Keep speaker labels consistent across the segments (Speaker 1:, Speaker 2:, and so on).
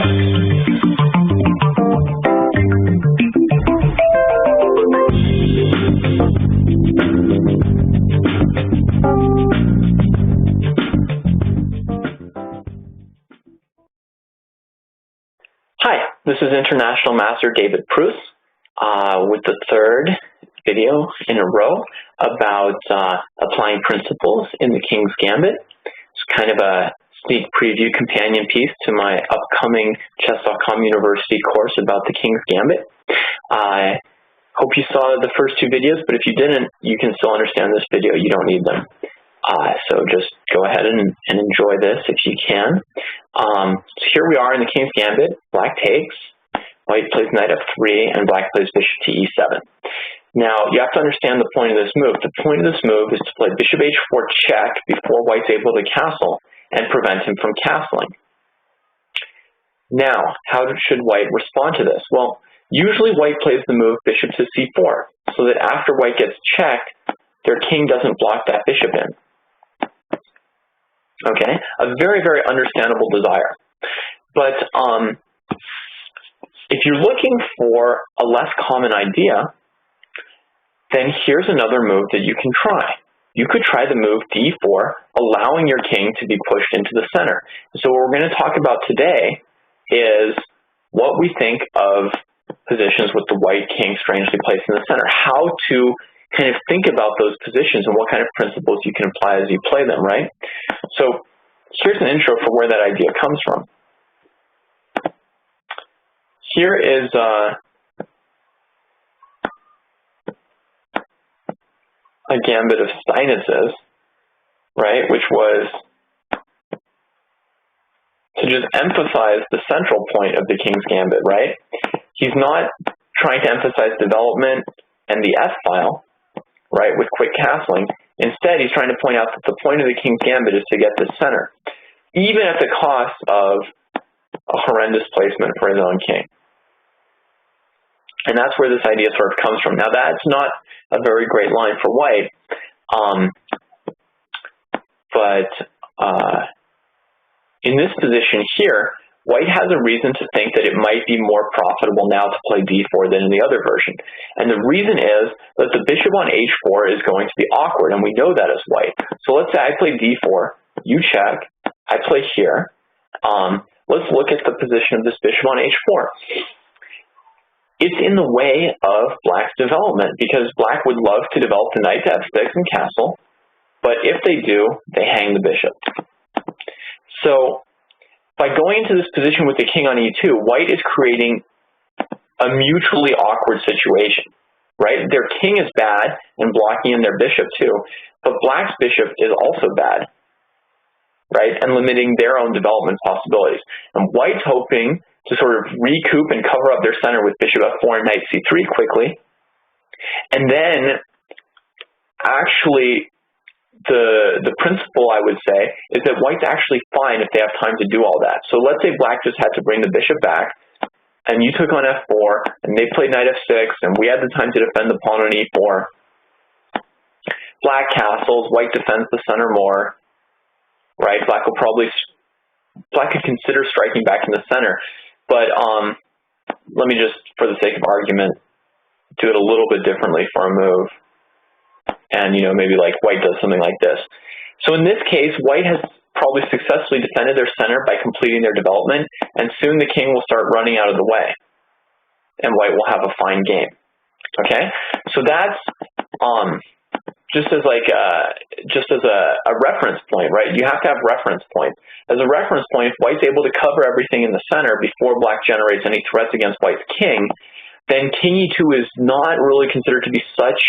Speaker 1: Hi, this is International Master David Pruess with the third video in a row about applying principles in the King's Gambit. It's kind of a sneak preview companion piece to my upcoming Chess.com University course about the King's Gambit. I hope you saw the first two videos, but if you didn't, you can still understand this video. You don't need them. So just go ahead and enjoy this if you can. So here we are in the King's Gambit. Black takes, white plays knight f3, and black plays bishop to e7. Now, you have to understand the point of this move. The point of this move is to play bishop h4 check before white's able to castle and prevent him from castling. Now, how should white respond to this? Well, usually white plays the move bishop to c4, so that after white gets checked, their king doesn't block that bishop in. Okay, a very, very understandable desire. But if you're looking for a less common idea, then here's another move that you can try. You could try the move d4, allowing your king to be pushed into the center. So what we're going to talk about today is what we think of positions with the white king strangely placed in the center, how to kind of think about those positions and what kind of principles you can apply as you play them, right? So here's an intro for where that idea comes from. Here is a gambit of Steinnitz's, right, which was to just emphasize the central point of the King's Gambit, right? He's not trying to emphasize development and the F-file, right, with quick castling. Instead, he's trying to point out that the point of the King's Gambit is to get to center, even at the cost of a horrendous placement for his own king. And that's where this idea sort of comes from. Now, that's not a very great line for white, but in this position here, white has a reason to think that it might be more profitable now to play d4 than in the other version. And the reason is that the bishop on h4 is going to be awkward, and we know that as white. So let's say I play d4, you check, I play here. Let's look at the position of this bishop on h4. It's in the way of black's development, because black would love to develop the knight to f6 and castle, but if they do, they hang the bishop. So by going into this position with the king on e2, white is creating a mutually awkward situation, right? Their king is bad and blocking in their bishop too, but black's bishop is also bad, right? And limiting their own development possibilities. And white's hoping to sort of recoup and cover up their center with bishop f4 and knight c3 quickly. And then actually the principle, I would say, is that white's actually fine if they have time to do all that. So let's say black just had to bring the bishop back, and you took on f4, and they played knight f6, and we had the time to defend the pawn on e4. Black castles, white defends the center more, right? Black could consider striking back in the center, but let me just, for the sake of argument, do it a little bit differently for a move. And, you know, maybe like white does something like this. So in this case, white has probably successfully defended their center by completing their development, and soon the king will start running out of the way, and white will have a fine game. Okay? So that's just as a reference point, right? You have to have reference points. As a reference point, if white's able to cover everything in the center before black generates any threats against white's king, then king e2 is not really considered to be such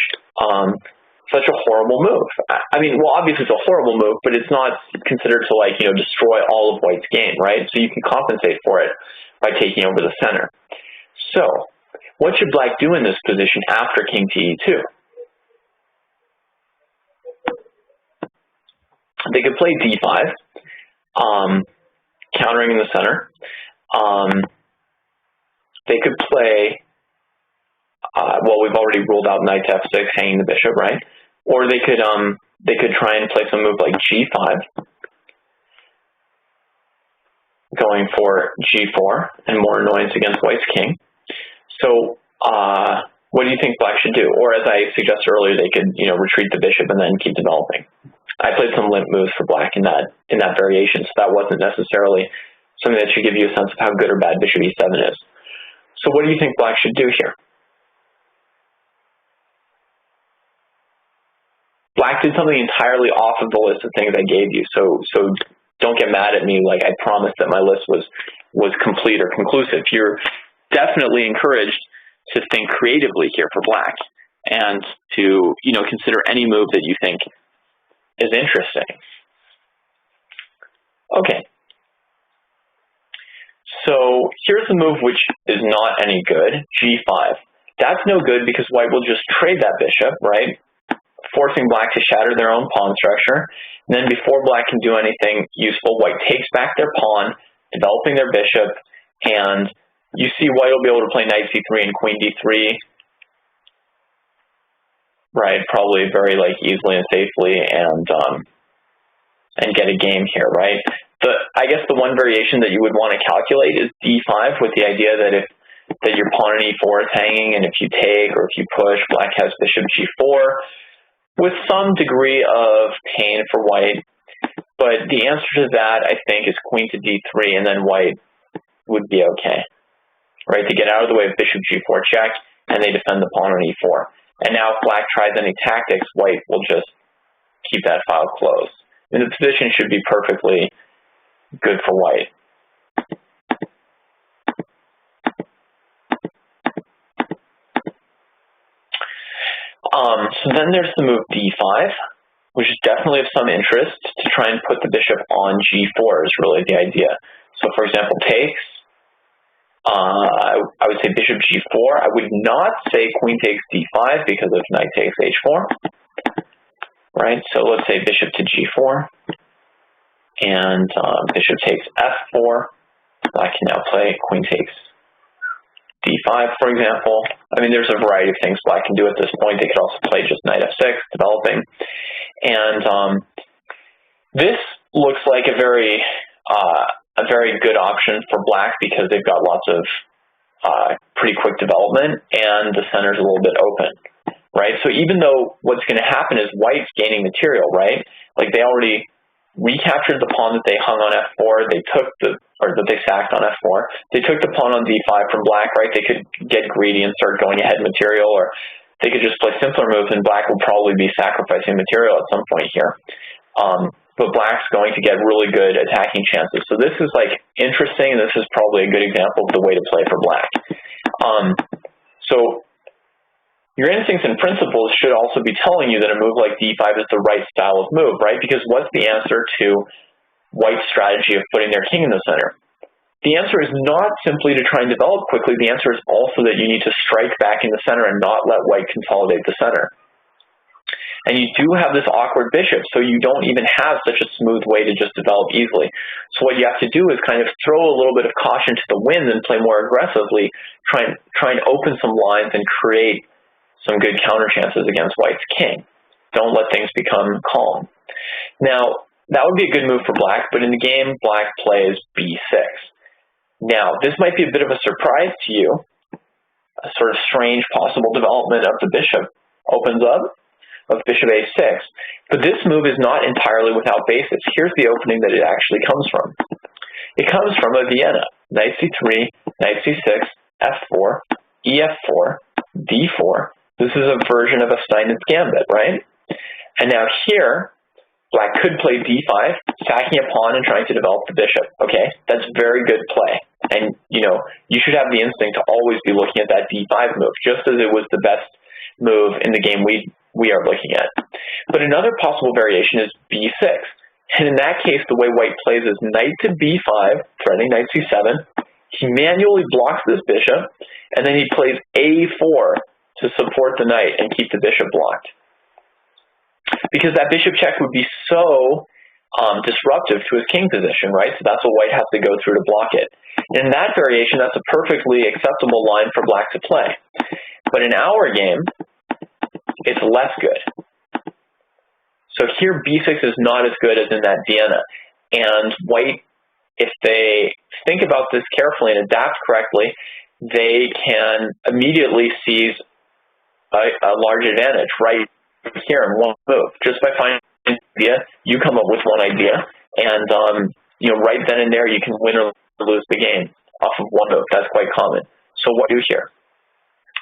Speaker 1: a horrible move. I mean, well, obviously it's a horrible move, but it's not considered to, like, you know, destroy all of white's game, right? So you can compensate for it by taking over the center. So what should black do in this position after king to e2? They could play d5, countering in the center. They could play, well, we've already ruled out knight to f6, hanging the bishop, right? Or they could try and play some move like g5. going for g4 and more annoyance against white's king. So what do you think black should do? Or as I suggested earlier, they could retreat the bishop and then keep developing. I played some limp moves for black in that variation, so that wasn't necessarily something that should give you a sense of how good or bad bishop e7 is. So what do you think black should do here? Black did something entirely off of the list of things I gave you, so don't get mad at me like I promised that my list was complete or conclusive. You're definitely encouraged to think creatively here for black and to consider any move that you think is interesting. Okay. So here's a move which is not any good, g5. That's no good because white will just trade that bishop, right? Forcing black to shatter their own pawn structure. And then before black can do anything useful, white takes back their pawn, developing their bishop, and you see white will be able to play knight c3 and queen d3, right? Probably very easily and safely, and get a game here, right? I guess the one variation that you would want to calculate is d5, with the idea that your pawn on e4 is hanging, and if you take or if you push, black has bishop g4, with some degree of pain for white. But the answer to that, I think, is queen to d3, and then white would be okay, right? To get out of the way of bishop g4 check, and they defend the pawn on e4. And now if black tries any tactics, white will just keep that file closed. And the position should be perfectly good for white. So then there's the move d5, which is definitely of some interest to try and put the bishop on g4 is really the idea. So for example, takes, I would say bishop g4. I would not say queen takes d5 because of knight takes h4, right? So let's say bishop to g4, and bishop takes f4. Black can now play queen takes d5, for example. I mean, there's a variety of things black can do at this point. They could also play just knight f6, developing. And this looks like a very good option for black because they've got lots of pretty quick development, and the center's a little bit open, right? So even though what's going to happen is white's gaining material, right? They already recaptured the pawn that they hung on f4. That they sacked on f4. They took the pawn on d5 from black, right? They could get greedy and start going ahead material, or they could just play simpler moves, and black will probably be sacrificing material at some point here. But black's going to get really good attacking chances. So this is interesting, and this is probably a good example of the way to play for black. So your instincts and principles should also be telling you that a move like d5 is the right style of move, right? Because what's the answer to white's strategy of putting their king in the center? The answer is not simply to try and develop quickly. The answer is also that you need to strike back in the center and not let white consolidate the center. And you do have this awkward bishop, so you don't even have such a smooth way to just develop easily. So what you have to do is kind of throw a little bit of caution to the wind and play more aggressively, try and open some lines and create some good counter chances against white's king. Don't let things become calm. Now, that would be a good move for black, but in the game, black plays b6. Now, this might be a bit of a surprise to you. A sort of strange possible development of the bishop opens up, of bishop a6. But this move is not entirely without basis. Here's the opening that it actually comes from. It comes from a Vienna. Knight c3, knight c6, f4, ef4, d4. This is a version of a Steinitz gambit, right? And now here, black could play d5, sacking a pawn and trying to develop the bishop. Okay, that's very good play. And, you should have the instinct to always be looking at that d5 move, just as it was the best move in the game we are looking at. But another possible variation is b6. And in that case, the way white plays is knight to b5, threatening knight c7. He manually blocks this bishop, and then he plays a4 to support the knight and keep the bishop blocked. Because that bishop check would be so disruptive to his king position, right? So that's what white has to go through to block it. And in that variation, that's a perfectly acceptable line for black to play. But in our game, it's less good. So here, b6 is not as good as in that Vienna. And white if they think about this carefully and adapt correctly, they can immediately seize a large advantage right here in one move. Just by finding an idea, you come up with one idea, and right then and there you can win or lose the game off of one move. That's quite common. So what do you do here?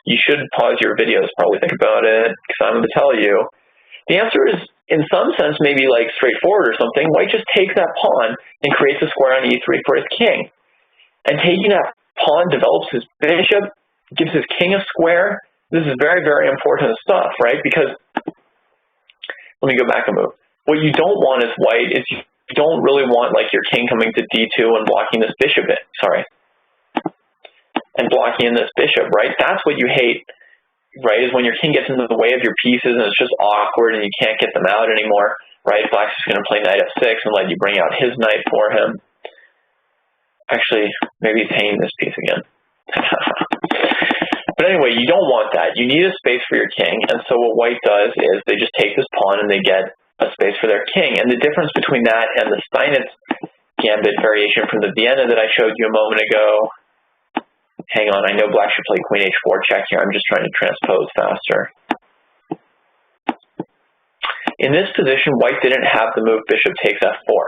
Speaker 1: You should pause your videos, probably think about it, because I'm going to tell you. The answer is, in some sense, maybe like straightforward or something. White just takes that pawn and creates a square on e3 for his king. And taking that pawn develops his bishop, gives his king a square. This is very, very important stuff, right? Because, let me go back a move. What you don't want as white is you don't really want like your king coming to d2 and blocking this bishop in, and blocking in this bishop, right? That's what you hate, right, is when your king gets into the way of your pieces and it's just awkward and you can't get them out anymore, right? Black's just going to play knight f6 and let you bring out his knight for him. Actually, maybe he's hanging this piece again. But anyway, you don't want that. You need a space for your king, and so what white does is they just take this pawn and they get a space for their king. And the difference between that and the Steinitz gambit variation from the Vienna that I showed you a moment ago, hang on, I know black should play queen h4 check here. I'm just trying to transpose faster. In this position, white didn't have the move bishop takes f4.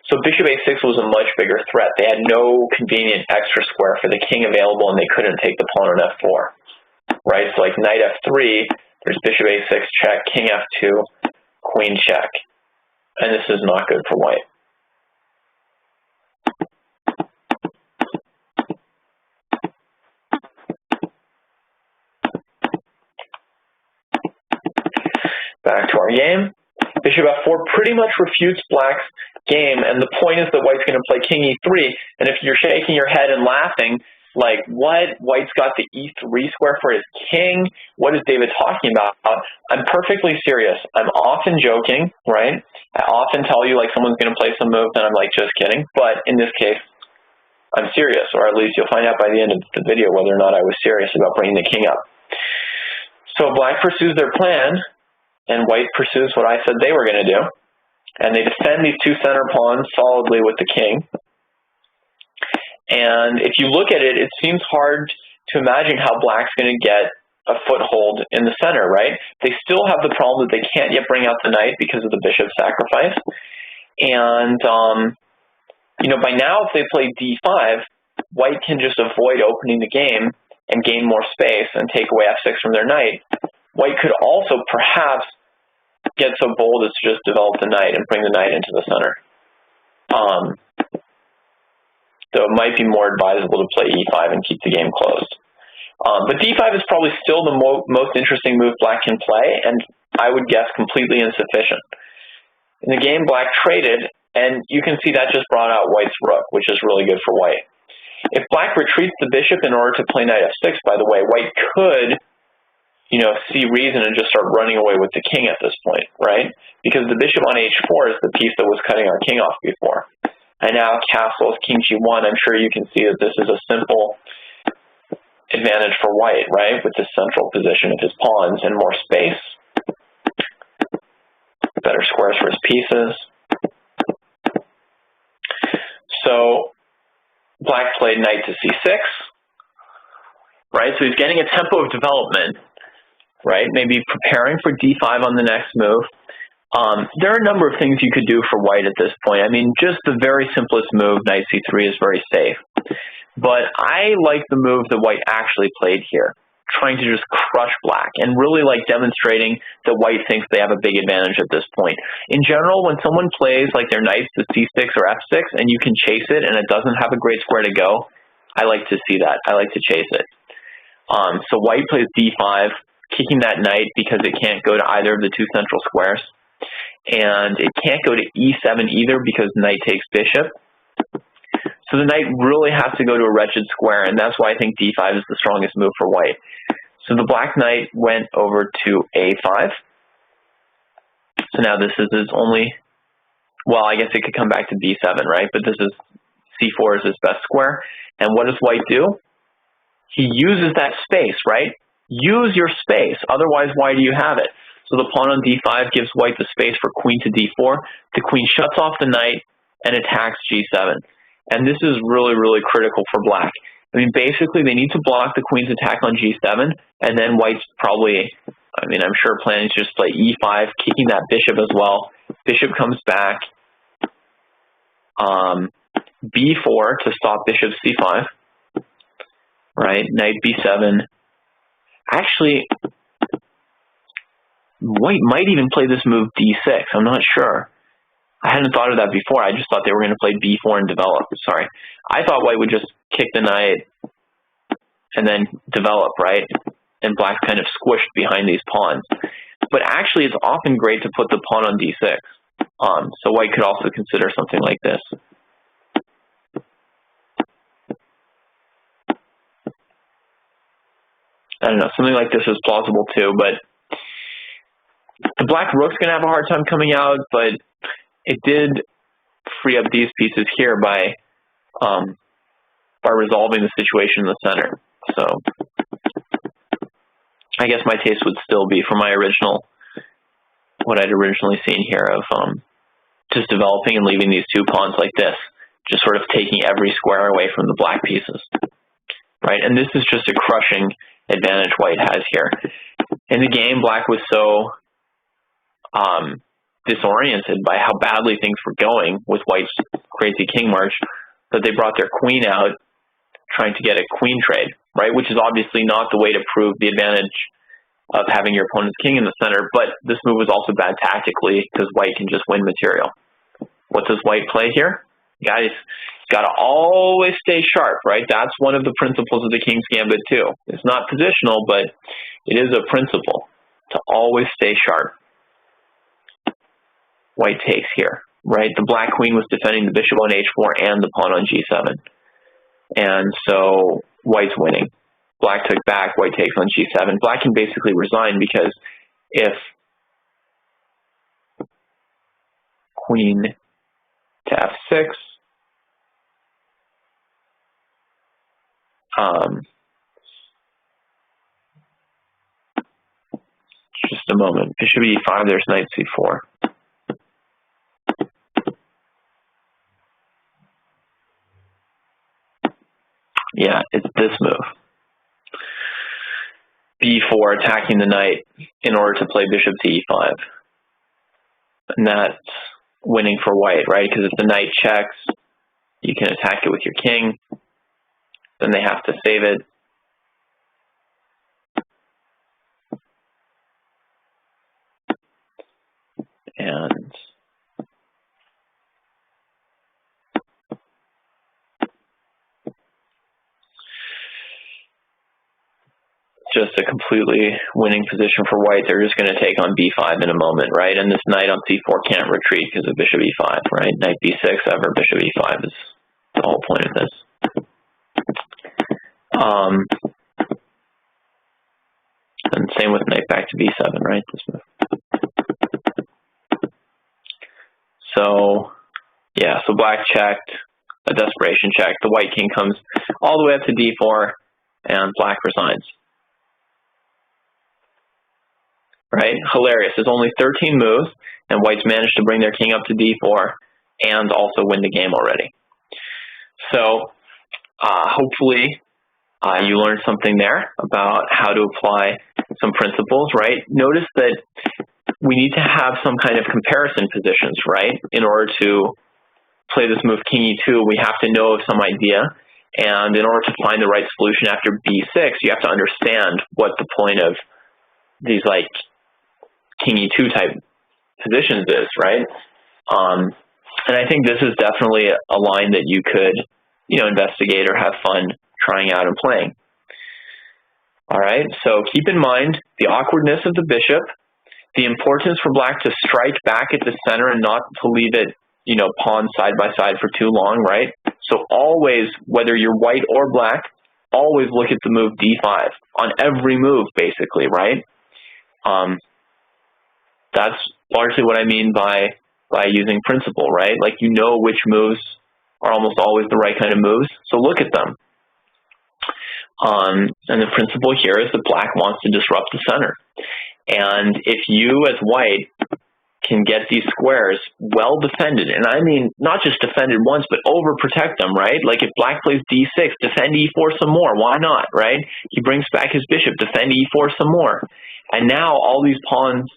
Speaker 1: So bishop a6 was a much bigger threat. They had no convenient extra square for the king available, and they couldn't take the pawn on f4. Right? So like knight f3, there's bishop a6 check, king f2, queen check. And this is not good for white. Back to our game. Bishop f4 pretty much refutes black's game, and the point is that white's going to play king e3, and if you're shaking your head and laughing, like, what? White's got the e3 square for his king? What is David talking about? I'm perfectly serious. I'm often joking, right? I often tell you, like, someone's going to play some move, and I'm like, just kidding. But in this case, I'm serious, or at least you'll find out by the end of the video whether or not I was serious about bringing the king up. So black pursues their plan, and white pursues what I said they were going to do. And they defend these two center pawns solidly with the king. And if you look at it, it seems hard to imagine how black's going to get a foothold in the center, right? They still have the problem that they can't yet bring out the knight because of the bishop sacrifice. And, by now, if they play d5, white can just avoid opening the game and gain more space and take away f6 from their knight. White could also perhaps get so bold as to just develop the knight and bring the knight into the center. Though it might be more advisable to play e5 and keep the game closed. But d5 is probably still the most interesting move black can play, and I would guess completely insufficient. In the game, black traded, and you can see that just brought out white's rook, which is really good for white. If black retreats the bishop in order to play knight f6, by the way, white could see reason and just start running away with the king at this point, right? Because the bishop on h4 is the piece that was cutting our king off before. And now castles, king g1, I'm sure you can see that this is a simple advantage for white, right? With this central position of his pawns and more space. Better squares for his pieces. So black played knight to c6, right? So he's getting a tempo of development, right? Maybe preparing for d5 on the next move. There are a number of things you could do for white at this point. I mean, just the very simplest move, knight c3, is very safe. But I like the move that white actually played here, trying to just crush black and really like demonstrating that white thinks they have a big advantage at this point. In general, when someone plays like their knights to c6 or f6 and you can chase it and it doesn't have a great square to go, I like to see that. I like to chase it. So white plays d5, kicking that knight because it can't go to either of the two central squares. And it can't go to e7 either because knight takes bishop. So the knight really has to go to a wretched square, and that's why I think d5 is the strongest move for white. So the black knight went over to a5. So now this is his only, well, I guess it could come back to b7, right? But this is c4 is his best square. And what does white do? He uses that space, right? Use your space, otherwise why do you have it? So the pawn on d5 gives white the space for queen to d4. The queen shuts off the knight and attacks g7. And this is really, really critical for black. I mean, basically, they need to block the queen's attack on g7, and then white's probably, I mean, I'm sure planning to just play e5, kicking that bishop as well. Bishop comes back. B4 to stop bishop c5. Right? Knight b7. Actually, white might even play this move d6. I'm not sure. I hadn't thought of that before. I just thought they were going to play b4 and develop. Sorry. I thought white would just kick the knight and then develop, right? And black's kind of squished behind these pawns. But actually, it's often great to put the pawn on d6. So white could also consider something like this. I don't know, something like this is plausible too, but the black rook's going to have a hard time coming out, but it did free up these pieces here by resolving the situation in the center. So I guess my taste would still be for my original, what I'd originally seen here of just developing and leaving these two pawns like this, just sort of taking every square away from the black pieces, right? And this is just a crushing advantage white has here. In the game, black was so disoriented by how badly things were going with white's crazy king march that they brought their queen out trying to get a queen trade, right? Which is obviously not the way to prove the advantage of having your opponent's king in the center, but this move was also bad tactically because white can just win material. What does white play here? Guys, got to always stay sharp, right? That's one of the principles of the King's Gambit too. It's not positional, but it is a principle to always stay sharp. White takes here, right? The black queen was defending the bishop on h4 and the pawn on g7. And so white's winning. Black took back, white takes on g7. Black can basically resign because if queen to f6, just a moment. Bishop e5, there's knight c4. Yeah, it's this move. b4, attacking the knight in order to play bishop to e5. And that's winning for white, right? Because if the knight checks, you can attack it with your king. Then they have to save it. And just a completely winning position for white. They're just going to take on b5 in a moment, right? And this knight on c4 can't retreat because of bishop e5, right? Knight b6 over bishop e5 is the whole point of this. And same with knight back to b7, right? This move. So, yeah, so black checked, a desperation check. The white king comes all the way up to d4, and black resigns. Right? Hilarious. There's only 13 moves, and white's managed to bring their king up to d4 and also win the game already. So, hopefully, you learned something there about how to apply some principles, right? Notice that we need to have some kind of comparison positions, right? In order to play this move king e2, we have to know of some idea. And in order to find the right solution after b6, you have to understand what the point of these, like, king e2 type positions is, right? And I think this is definitely a line that you could, investigate or have fun trying out and playing. All right, so keep in mind the awkwardness of the bishop, the importance for black to strike back at the center and not to leave it, pawn side by side for too long, right? So always, whether you're white or black, always look at the move d5 on every move, basically, right? That's largely what I mean by using principle, right? Like, which moves are almost always the right kind of moves, so look at them. And the principle here is that black wants to disrupt the center. And if you, as white, can get these squares well defended, and I mean not just defended once, but overprotect them, right? Like if black plays d6, defend e4 some more. Why not, right? He brings back his bishop, defend e4 some more. And now all these pawns,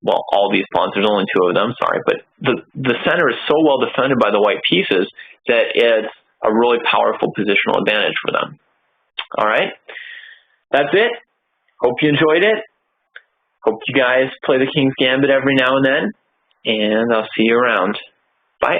Speaker 1: well, all these pawns, there's only two of them, sorry, but the center is so well defended by the white pieces that it's a really powerful positional advantage for them. All right, that's it. Hope you enjoyed it. Hope you guys play the King's Gambit every now and then, and I'll see you around. Bye.